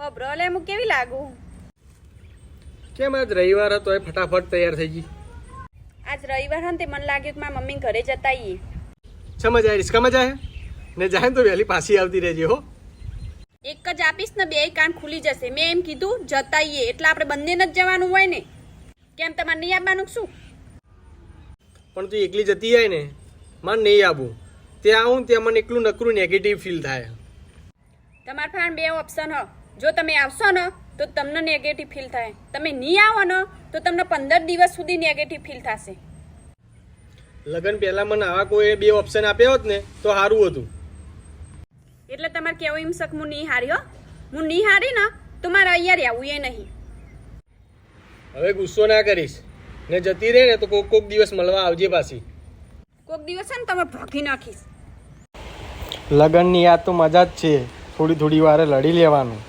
બ્રોલે હું કેવી લાગુ? કેમ આજ રવિવાર હતો એ ફટાફટ તૈયાર થઈ ગઈ? આજ રવિવાર હતો તે મને લાગ્યું કે મારા મમ્મી ઘરે જતા આવીએ. સમજ આવી રિસ્કામાં જાય ને જાય ને તો વહેલી પાછી આવતી રહેજે હો. એક જ આપીશ ને બે કાન ખુલી જશે. મેં એમ કીધું જતા આવીએ એટલે આપણે બંનેને જ જવાનું હોય ને. કેમ તમારે નહીં આવવાનું શું? પણ તું એકલી જતી જાય ને મને નહીં આવું. ત્યાં આવું ત્યાં મને એકલું નકરું નેગેટિવ ફીલ થાય. તમારા પાસે બે ઓપ્શન હો. જો તમે આવશો ને તો તમને નેગેટિવ ફીલ થાય. તમે નહીં આવો ને તો તમને 15 દિવસ સુધી નેગેટિવ ફીલ થશે. લગ્ન પહેલા મને આવા કોઈ બે ઓપ્શન આપ્યા હોત ને તો સારું હતું. એટલે તમારે કેવું એમ શક હું નહીં હારી હો. હું નહીં હારી ને તો મારે અહીંયા રહેવું એ નહીં. હવે ગુસ્સો ના કરીશ ને જતી રહે ને તો કોક દિવસ મળવા આવજે પાછી. કોક દિવસ છે ને તમે ભાગી નાખીશ. લગ્નની યાદ તો મજા જ છે. થોડી થોડી વારે લડી લેવાનું.